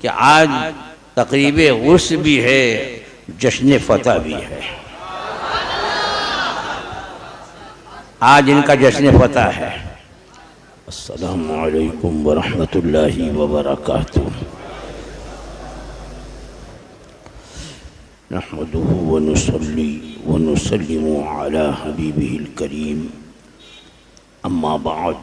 کہ آج تقریب عرس بھی ہے، جشن فتح بھی ہے۔ آج ان کا جشن فتح ہے۔ السلام علیکم ورحمۃ اللہ وبرکاتہ۔ نحمده ونصلي ونسلم على حبيبه الكريم، أما بعد،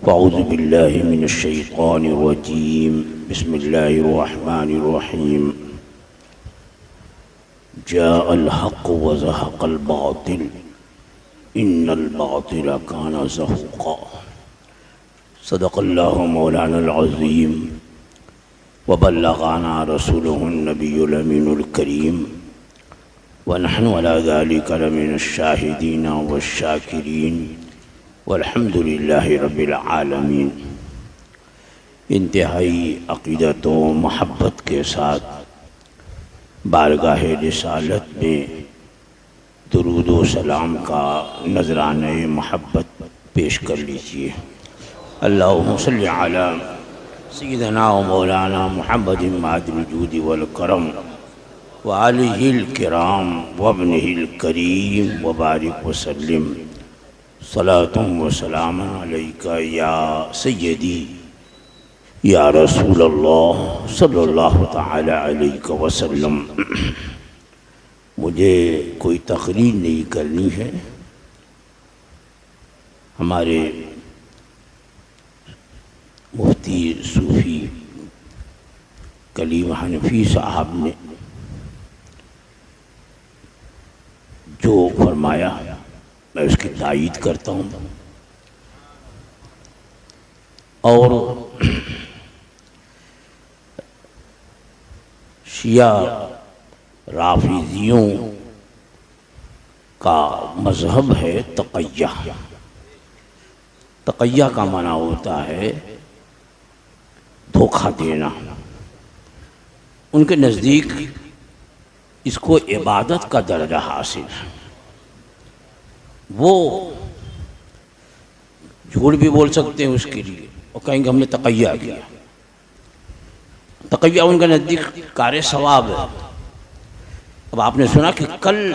فأعوذ بالله من الشيطان الرجيم، بسم الله الرحمن الرحيم، جاء الحق وزهق الباطل إن الباطل كان زهوقا۔ صدق الله مولانا العظيم وبلغنا رسوله النبي الأمين الكريم، ونحن على ذلك لمن الشاهدين والشاكرين، والحمد لله رب العالمین۔ انتہائی عقیدت و محبت کے ساتھ بارگاہ رسالت میں درود و سلام کا نذرانہ محبت پیش کر لیجیے۔ اللہم صلی علی سیدنا و مولانا محمد ماجد الجود والکرم وآلہ الکرام وابنہ الکریم وبارک وسلم، صلاۃ و سلام علیک یا سیدی یا رسول اللہ صلی اللہ تعالی علیہ وسلم۔ مجھے کوئی تقریر نہیں کرنی ہے۔ ہمارے مفتی صوفی کلیم حنفی صاحب نے جو فرمایا میں اس کی تائید کرتا ہوں، اور شیعہ رافضیوں کا مذہب ہے تقیہ۔ تقیہ کا معنی ہوتا ہے دھوکہ دینا۔ ان کے نزدیک اس کو عبادت کا درجہ حاصل ہے۔ وہ جھوٹ بھی بول سکتے ہیں اس کے لیے اور کہیں گے ہم نے تقیہ کیا۔ تقیہ ان کے نزدیک کار ثواب ہے۔ اب آپ نے سنا کہ کل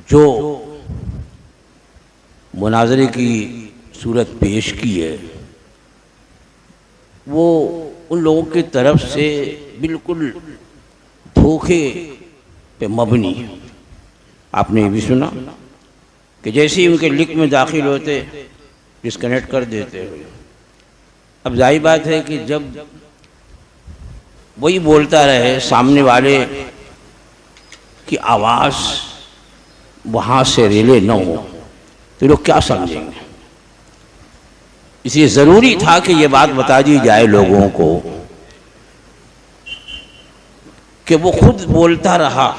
جو مناظرے کی صورت پیش کی ہے وہ ان لوگوں کی طرف سے بالکل دھوکے پہ مبنی ہے۔ آپ نے یہ بھی سنا کہ جیسے ہی ان کے لنک میں داخل ہوتے ڈسکنیکٹ کر دیتے ہوئے۔ اب ظاہر بات ہے کہ جب وہی بولتا رہے سامنے والے کی آواز وہاں سے ریلے نہ ہو تو لوگ کیا سمجھیں گے؟ اس لیے ضروری تھا کہ یہ بات بتا دی جائے لوگوں کو کہ وہ خود بولتا رہا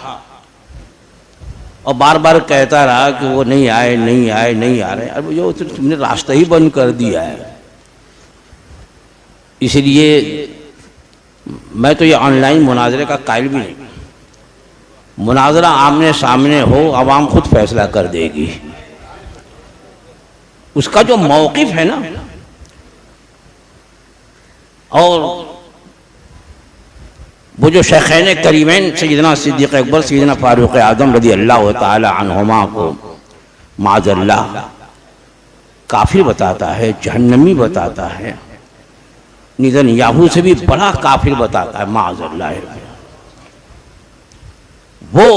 اور بار بار کہتا رہا کہ وہ نہیں آئے نہیں آئے نہیں آ رہے۔ اب جو تم نے راستہ ہی بند کر دیا ہے۔ اس لیے میں تو یہ آن لائن مناظرے کا قائل بھی نہیں۔ مناظرہ آمنے سامنے ہو، عوام خود فیصلہ کر دے گی۔ اس کا جو موقف ہے نا، اور وہ جو شیخین کریمین سیدنا صدیق اکبر سیدنا فاروق اعظم رضی اللہ تعالی عنہما کو معاذ اللہ کافر بتاتا ہے، جہنمی بتاتا ہے، نیتنیاہو سے بھی بڑا کافر بتاتا ہے معاذ اللہ۔ وہ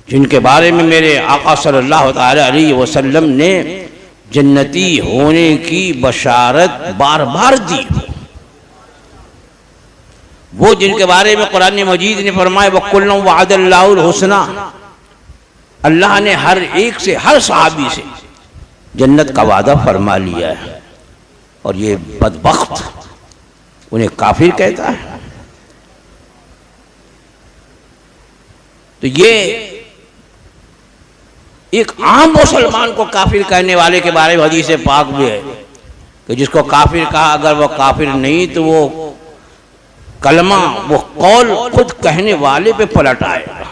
جن کے بارے میں میرے آقا صلی اللہ تعالی علیہ وسلم نے جنتی ہونے کی بشارت بار بار دی، وہ جن کے بارے میں قرآن مجید نے فرمایا وَكُلًّا وَعَدَ اللَّهُ الْحُسْنَى، اللہ نے ہر ایک سے، ہر صحابی سے جنت کا وعدہ فرما لیا ہے، اور یہ بدبخت انہیں کافر کہتا ہے۔ تو یہ ایک عام مسلمان کو کافر کہنے والے کے بارے میں حدیث پاک بھی ہے کہ جس کو کافر کہا اگر وہ کافر نہیں تو وہ کلمہ، وہ قول خود کہنے والے پہ پلٹ آئے گا،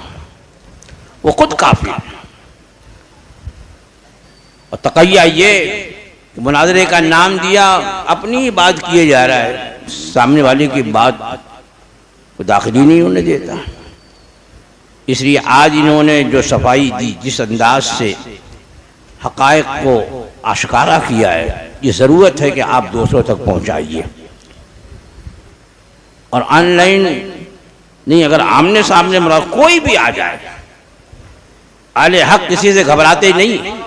وہ خود کافر ہے۔ اور تقیہ یہ مناظرے کا نام دیا، اپنی بات کیے جا رہا ہے، سامنے والے کی بات کو داخلی نہیں ہونے دیتا۔ اس لیے آج انہوں نے جو صفائی دی، جس انداز سے حقائق کو آشکارا کیا ہے، یہ ضرورت ہے کہ آپ دوسروں تک پہنچائیے۔ اور آن لائن نہیں، اگر آمنے سامنے کوئی بھی آ جائے، اہل حق کسی سے گھبراتے نہیں،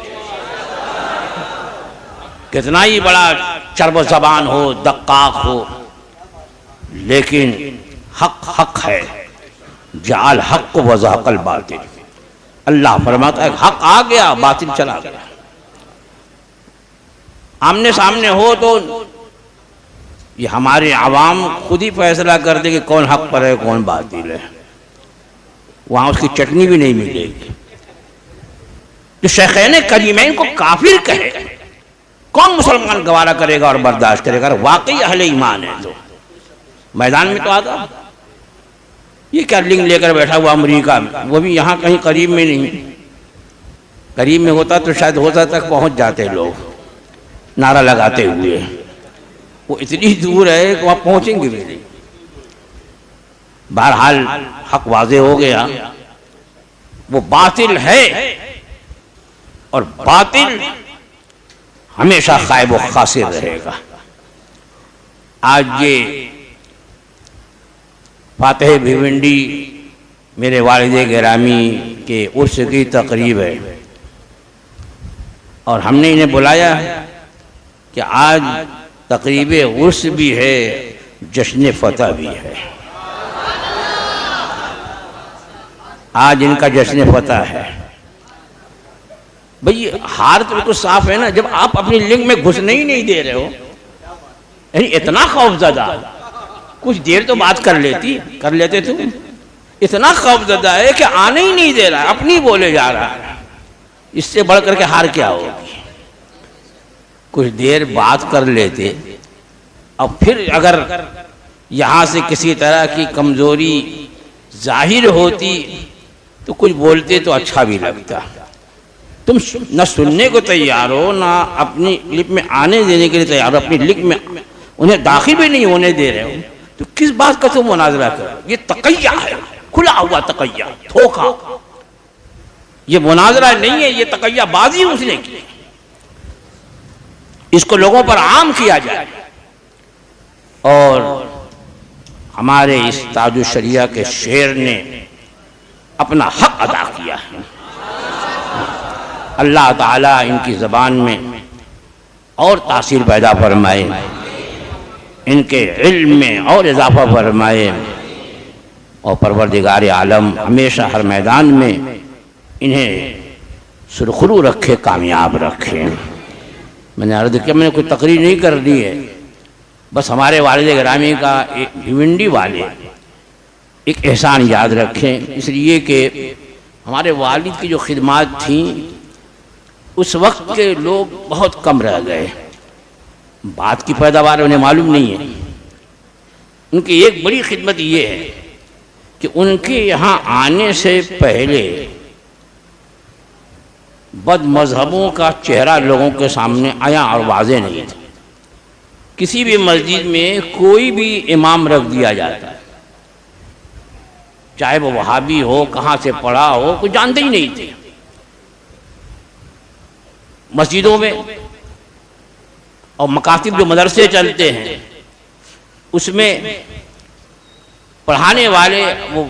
کتنا ہی بڑا چرب زبان ہو، دقاق ہو، لیکن حق حق ہے، جعل حق و زہق الباطل۔ اللہ فرماتا ہے حق آ گیا، باطل چلا گیا۔ آمنے سامنے ہو تو یہ ہمارے عوام خود ہی فیصلہ کر دے کہ کون حق پر ہے کون باطل ہے، وہاں اس کی چٹنی بھی نہیں ملے گی۔ جو شیخین کریمین کو کافر کہے، کون مسلمان گوارا کرے گا اور برداشت کرے گا؟ واقعی اہل ایمان ہے تو میدان میں تو آتا۔ یہ کیا لنگ لے کر بیٹھا ہوا امریکہ میں، وہ بھی یہاں کہیں قریب میں نہیں، قریب میں ہوتا تو شاید ہوتا تک پہنچ جاتے لوگ نعرہ لگاتے ہوئے، وہ اتنی دور ہے کہ وہاں پہنچیں گے بھی نہیں۔ بہرحال حق واضح ہو گیا، وہ باطل ہے اور باطل ہمیشہ خائب و خاسر رہے گا۔ آج یہ فاتح بھیونڈی میرے والد گرامی کے عرس کی تقریب ہے، اور ہم نے انہیں بلایا کہ آج تقریب عرس بھی ہے، جشن فتح بھی ہے۔ آج ان کا جشن فتح ہے۔ بھئی ہار تو بالکل صاف ہے نا، جب آپ اپنی لنک میں گھسنے ہی نہیں دے رہے ہو، یعنی اتنا خوف زدہ، کچھ دیر تو بات کر لیتے تو، اتنا خوف زدہ ہے کہ آنے ہی نہیں دے رہا ہے، اپنی بولے جا رہا ہے۔ اس سے بڑھ کر کے ہار کیا ہوگی؟ کچھ دیر بات کر لیتے، اور پھر اگر یہاں سے کسی طرح کی کمزوری ظاہر ہوتی تو کچھ بولتے تو اچھا بھی لگتا۔ تم نہ سننے کو تیار ہو، نہ اپنی لپ میں آنے دینے کے لیے تیار ہو، اپنی لپ میں انہیں داخل بھی نہیں ہونے دے رہے ہو، تو کس بات کا تم مناظرہ کرو؟ یہ تقیہ ہے، کھلا ہوا تقیہ، دھوکہ۔ یہ مناظرہ نہیں ہے، یہ تقیہ بازی اس نے کی۔ اس کو لوگوں پر عام کیا جائے، اور ہمارے اس تاج الشریعہ کے شعر نے اپنا حق ادا کیا ہے۔ اللہ تعالیٰ ان کی زبان میں اور تاثیر پیدا فرمائے، ان کے علم میں اور اضافہ فرمائے، اور پروردگار عالم ہمیشہ ہر میدان میں انہیں سرخرو رکھے، کامیاب رکھے۔ میں نے عرض کیا، میں نے کوئی تقریر نہیں کر دی ہے، بس ہمارے والد گرامی کا بھیونڈی والے ایک احسان یاد رکھیں، اس لیے کہ ہمارے والد کی جو خدمات تھیں اس وقت کے لوگ بہت کم رہ گئے، بات کی پیداوار انہیں معلوم نہیں ہے۔ ان کی ایک بڑی خدمت یہ ہے کہ ان کے یہاں آنے سے پہلے بد مذہبوں کا چہرہ لوگوں کے سامنے آیا اور واضح نہیں تھا۔ کسی بھی مسجد میں کوئی بھی امام رکھ دیا جاتا ہے، چاہے وہ وہابی ہو، کہاں سے پڑھا ہو، کوئی جانتے ہی نہیں تھے۔ مسجدوں میں اور مکاتب جو مدرسے چلتے ہیں اس میں پڑھانے والے وہ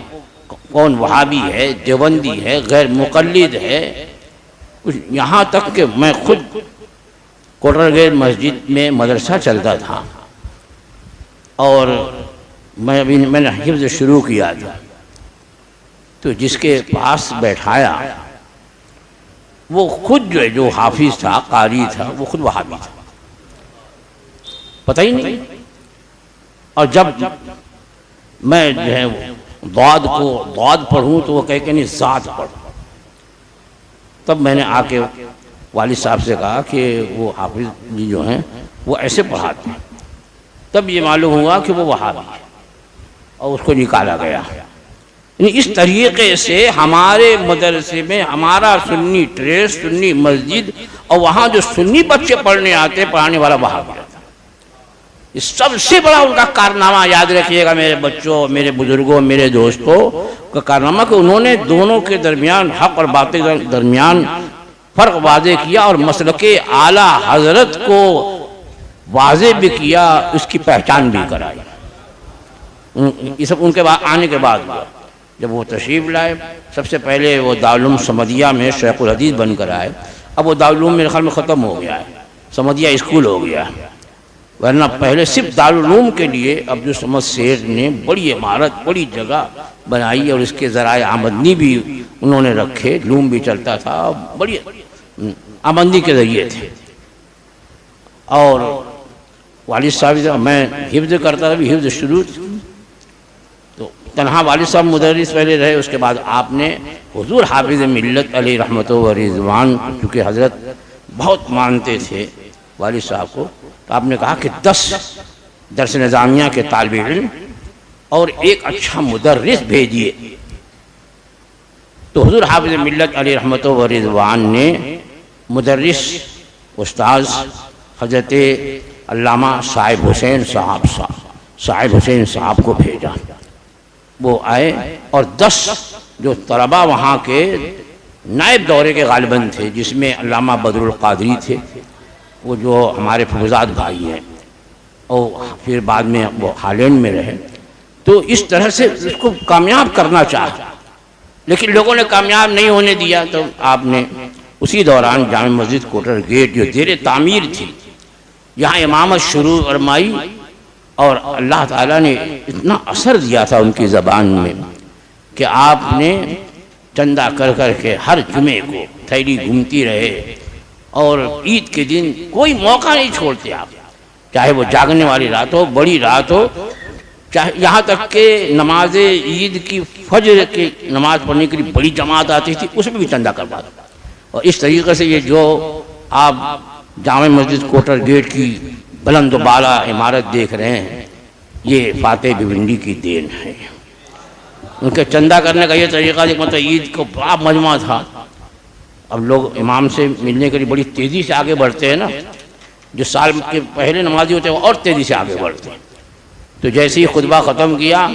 کون وہابی ہے، دیوبندی ہے، غیر مقلد ہے، یہاں تک کہ میں خود کوٹر گیٹ مسجد میں مدرسہ چلتا تھا، اور میں نے حفظ شروع کیا تھا، تو جس کے پاس بیٹھایا وہ خود جو حافظ تھا، قاری تھا، وہ خود وہابی تھا، پتہ ہی نہیں۔ اور جب میں جو ہے ضاد پڑھوں تو وہ کہے کہ نہیں ذات پڑھوں، تب میں نے آ کے والد صاحب سے کہا کہ وہ حافظ جی جو ہیں وہ ایسے پڑھاتے ہیں، تب یہ معلوم ہوا کہ وہ وہابی ہے، اور اس کو نکالا گیا۔ یعنی اس طریقے سے ہمارے مدرسے میں ہمارا سنی ٹریس، سنی مسجد اور وہاں جو سنی بچے پڑھنے آتے پڑھانے والا وہابی تھا۔ اس سب سے بڑا ان کا کارنامہ یاد رکھیے گا میرے بچوں، میرے بزرگوں، میرے دوستوں کا کارنامہ کہ انہوں نے دونوں کے درمیان، حق اور باطل کے درمیان فرق واضح کیا اور مسلک اعلیٰ حضرت کو واضح بھی کیا، اس کی پہچان بھی کرائی۔ یہ سب ان کے بعد آنے کے بعد ہوا۔ جب وہ تشریف لائے، سب سے پہلے وہ دارالعلوم سمدیہ میں شیخ الحدیث بن کر آئے۔ اب وہ دارالعلوم میرے خیال میں ختم ہو گیا ہے، سمدیہ اسکول ہو گیا، ورنہ پہلے صرف دارالعلوم کے لیے عبدالصمد سیٹھ نے بڑی عمارت، بڑی جگہ بنائی اور اس کے ذرائع آمدنی بھی انہوں نے رکھے، لوم بھی چلتا تھا، بڑی آمدنی کے ذریعے تھے۔ اور والد صاحب، میں حفظ کرتا تھا، بھی حفظ شروع تو تنہا والد صاحب مدرس پہلے رہے، اس کے بعد آپ نے حضور حافظ ملت علیہ رحمت و رضوان، چونکہ حضرت بہت مانتے تھے والد صاحب کو، تو آپ نے کہا کہ 10 درس نظامیہ کے طالب علم اور ایک اچھا مدرس بھیجیے۔ تو حضور حافظ ملت علیہ رحمت و رضوان نے مدرس استاذ حضرت علامہ صاحب حسین صاحب کو بھیجا۔ وہ آئے اور 10 جو طلباء وہاں کے نائب دورے کے غالباً تھے، جس میں علامہ بدر القادری تھے، وہ جو ہمارے فوزات بھائی ہیں، اور پھر بعد میں وہ ہالینڈ میں رہے۔ تو اس طرح سے اس کو کامیاب کرنا چاہا، لیکن لوگوں نے کامیاب نہیں ہونے دیا۔ تو آپ نے اسی دوران جامع مسجد کوٹر گیٹ جو زیر تعمیر تھی، یہاں امامت شروع فرمائی، اور اللہ تعالیٰ نے اتنا اثر دیا تھا ان کی زبان میں کہ آپ نے چندہ کر کر کے ہر جمعے کو تھیلی گھومتی رہے، اور عید کے دن کوئی موقع نہیں چھوڑتے آپ، چاہے وہ جاگنے والی رات ہو، بڑی رات ہو، چاہے یہاں تک کہ نماز عید کی فجر کی نماز پڑھنے کے لیے بڑی جماعت آتی تھی، اس میں بھی چندہ کرواتے۔ اور اس طریقے سے یہ جو آپ جامع مسجد کوٹر گیٹ کی بلند و بالا عمارت دیکھ رہے ہیں، یہ فاتح بھیونڈی کی دین ہے۔ ان کے چندہ کرنے کا یہ طریقہ، مطلب عید کو بڑا مجمع تھا۔ اب لوگ امام سے ملنے کے لیے بڑی تیزی سے آگے بڑھتے ہیں نا، جو سال کے پہلے نمازی ہوتے ہیں وہ اور تیزی سے آگے بڑھتے ہیں۔ تو جیسے ہی خطبہ ختم کیا،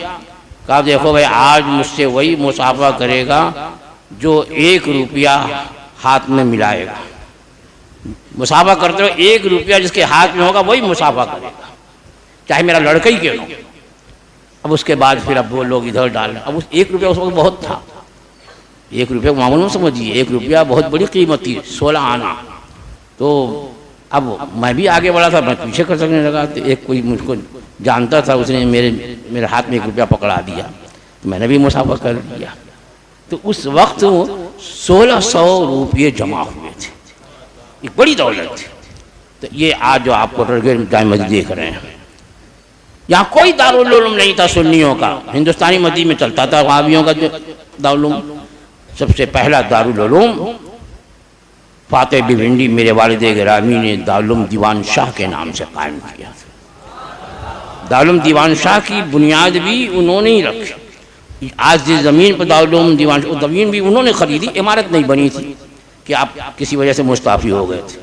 کہا دیکھو بھائی آج مجھ سے وہی مصافحہ کرے گا جو 1 روپیہ ہاتھ میں ملائے گا۔ مصافحہ کرتے ہوئے 1 روپیہ جس کے ہاتھ میں ہوگا وہی مصافحہ کرے گا، چاہے میرا لڑکا ہی کیوں نہ۔ اب اس کے بعد پھر اب وہ لوگ ادھر ڈال رہے، اب اس 1 روپیہ اس وقت بہت تھا، 1 روپیہ معمول میں سمجھیے، 1 روپیہ بہت بڑی قیمت تھی، 16 آنا۔ تو اب میں بھی آگے بڑھا تھا، میں پیچھے کر سکنے لگا، تو ایک کوئی مجھ کو جانتا تھا، اس نے میرے ہاتھ میں 1 روپیہ پکڑا دیا، تو میں نے بھی مصافحہ کر دیا۔ تو اس وقت 1600 روپیے جمع ہوئے تھے، ایک بڑی دولت تھی۔ تو یہ آج جو آپ کو جامع مسجد دیکھ رہے ہیں، یہاں کوئی دارالعلوم نہیں تھا سنیوں کا، ہندوستانی مدی میں چلتا تھا وہابیوں کا جو دارالعلوم۔ سب سے پہلا دارالعلوم فاتح بھیونڈی میرے والد گرامی نے دارالعلوم دیوان شاہ کے نام سے قائم کیا۔ دارالعلوم دیوان شاہ کی بنیاد بھی انہوں نے ہی رکھی۔ آج جس زمین پر دارالعلوم دیوان شاہ، زمین بھی انہوں نے خریدی، عمارت نہیں بنی تھی کہ آپ کسی وجہ سے مستعفی ہو گئے تھے۔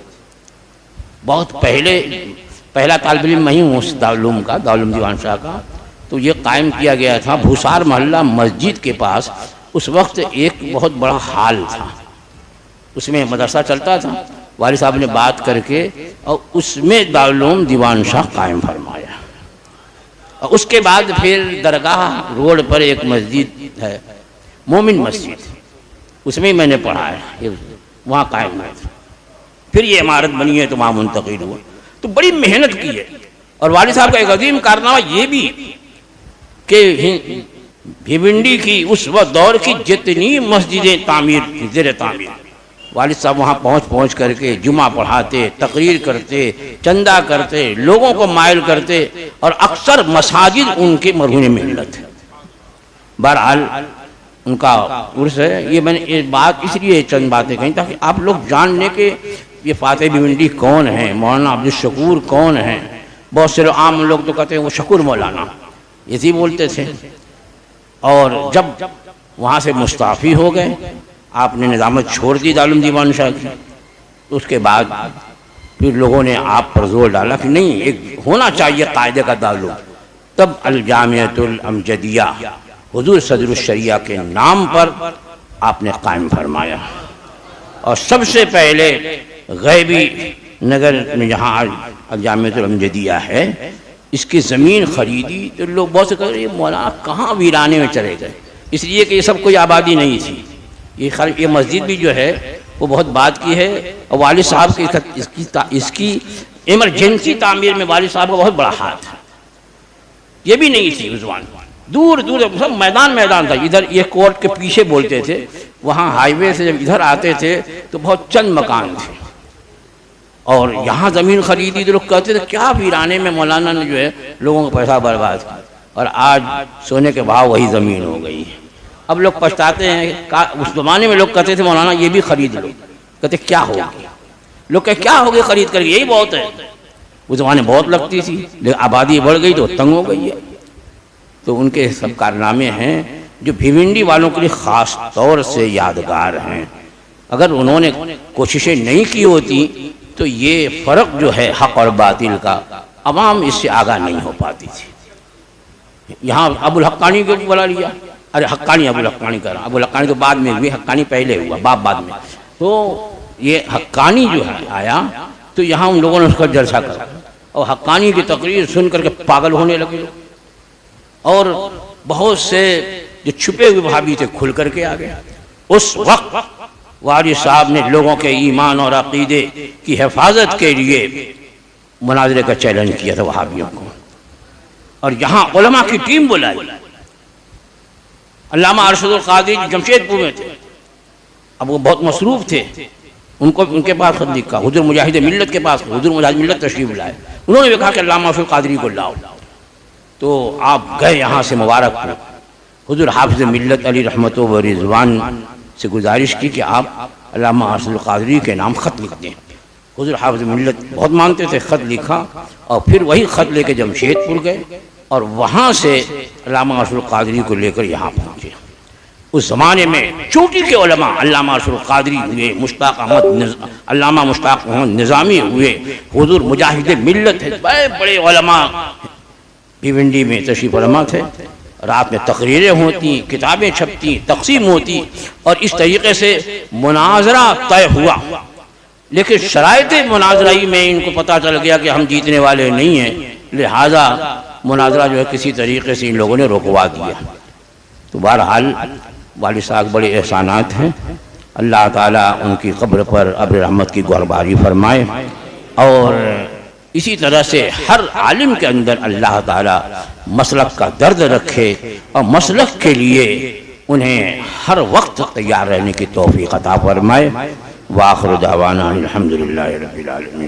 بہت پہلا طالب علم میں ہی ہوں اس دارالعلوم کا، دارالعلوم دیوان شاہ کا۔ تو یہ قائم کیا گیا تھا بھوسار محلہ مسجد کے پاس۔ اس وقت ایک بہت بڑا ہال تھا، اس میں مدرسہ چلتا تھا، والد صاحب نے بات کر کے اور اس میں دارالعلوم دیوان شاہ قائم فرمایا۔ اور اس کے بعد پھر درگاہ روڈ پر ایک مسجد ہے، مومن مسجد، اس میں میں نے پڑھا ہے، وہاں قائم ہے۔ پھر یہ عمارت بنی ہے تو وہاں منتقل ہوا۔ تو بڑی محنت کی ہے۔ اور والد صاحب کا ایک عظیم کارنامہ یہ بھی کہ بھیونڈی کی اس وقت دور کی جتنی مسجدیں تعمیر تھی، زیر تعمیر، والد صاحب وہاں پہنچ کر کے جمعہ پڑھاتے، تقریر کرتے، چندہ کرتے، لوگوں کو مائل کرتے، اور اکثر مساجد ان کے مرہون ملت ہے۔ بہرحال ان کا عرس ہے۔ یہ میں نے یہ بات اس لیے چند باتیں کہیں تاکہ آپ لوگ جان لیں کہ یہ فاتح بھیونڈی کون ہیں، مولانا عبدالشکور کون ہیں۔ بہت سے عام لوگ تو کہتے ہیں وہ شکور مولانا، اسی بولتے تھے۔ اور جب وہاں سے مستعفی ہو گئے، آپ نے نظامت چھوڑ دی دارالعلوم دیوان شاہ کی، تو اس کے بعد پھر لوگوں نے آپ پر زور ڈالا کہ نہیں، ایک ہونا چاہیے قاعدے کا تعلق. تب الجامعۃ الامجدیہ حضور صدر الشریعہ کے نام پر آپ نے قائم فرمایا. اور سب سے پہلے غیبی نگر میں جہاں الجامعۃ الامجدیہ ہے اس کی زمین خریدی تو لوگ بہت سے کہہ رہے ہیں مولانا کہاں ویرانے میں چلے گئے، اس لیے کہ یہ سب کوئی آبادی نہیں تھی. یہ مسجد بھی جو ہے وہ بہت بعد کی ہے، اور والد صاحب اس کی ایمرجنسی تعمیر میں والد صاحب کا بہت بڑا ہاتھ ہے. یہ بھی نہیں تھی رضوان، دور دور سب میدان تھا. ادھر یہ کورٹ کے پیچھے بولتے تھے، وہاں ہائی وے سے جب ادھر آتے تھے تو بہت چند مکان تھے. اور یہاں زمین خریدی تو لوگ کہتے تھے کیا ویرانے میں مولانا نے جو ہے لوگوں کا پیسہ برباد کیا. اور آج سونے کے بھاؤ وہی زمین ہو گئی. اب لوگ پچھتاتے ہیں. اس زمانے میں لوگ کہتے تھے مولانا یہ بھی خرید لو، کہتے کیا ہوگا، لوگ کہ کیا ہوگی خرید کر، یہی بہت ہے. وہ زمانے بہت لگتی تھی لیکن آبادی بڑھ گئی تو تنگ ہو گئی ہے. تو ان کے سب کارنامے ہیں جو بھیونڈی والوں کے لیے خاص طور سے یادگار ہیں. اگر انہوں نے کوششیں نہیں کی ہوتی تو یہ فرق جو ہے حق اور باطل کا عوام اس سے آگاہ نہیں ہو پاتی تھی. یہاں ابو الحقانی کو بلا لیا، ارے حقانی ابو الحقانی کر رہا، ابو الحقانی تو بعد میں ہوئی، حقانی پہلے ہوا، باپ بعد میں. تو یہ حقانی جو ہے آیا تو یہاں ان لوگوں نے اس کا جلسہ کرا اور حقانی کی تقریر سن کر کے پاگل ہونے لگے. اور بہت سے جو چھپے ہوئے وہابی تھے کھل کر کے آ گئے. اس وقت والد صاحب نے لوگوں کے ایمان اور عقیدے کی حفاظت کے لیے مناظرے کا چیلنج کیا تھا وہابیوں کو، اور یہاں علماء کی ٹیم بلائی. علامہ ارشد القادری جمشید پور میں تھے، اب وہ بہت مصروف تھے، ان کے پاس خط لکھا. حضور مجاہد ملت کے پاس حضور مجاہد ملت تشریف لائے، انہوں نے بھی کہا کہ علامہ ارشد القادری کو لاؤ. تو آپ گئے یہاں سے مبارک ہو. حضور حافظ ملت علی رحمت و رضوان سے گزارش کی کہ آپ علامہ ارشد القادری کے نام خط لکھ دیں. حضور حافظ ملت بہت مانتے تھے، خط لکھا اور پھر وہی خط لے کے جمشید پور گئے اور وہاں سے علامہ ارشد القادری کو لے کر یہاں پہنچے. اس زمانے میں چوٹی کے علماء علامہ ارشد القادری ہوئے، علامہ مشتاق احمد نظامی ہوئے، حضور مجاہد ملت ہے، بڑے بڑے علماء بھیونڈی میں تشریف فرما تھے. رات میں تقریریں ہوتی، کتابیں چھپتی، تقسیم ہوتی، اور اس طریقے سے مناظرہ طے ہوا. لیکن شرائط مناظرہ میں ان کو پتہ چل گیا کہ ہم جیتنے والے نہیں ہیں، لہذا مناظرہ جو ہے کسی طریقے سے ان لوگوں نے روکوا دیا. تو بہرحال والد صاحب بڑے احسانات ہیں. اللہ تعالیٰ ان کی قبر پر ابر رحمت کی گہرباری فرمائے، اور اسی طرح سے ہر عالم کے اندر اللہ تعالیٰ مسلک کا درد رکھے اور مسلک کے لیے انہیں ہر وقت تیار رہنے کی توفیق عطا فرمائے. وآخر دعوانا الحمدللہ رب العالمین.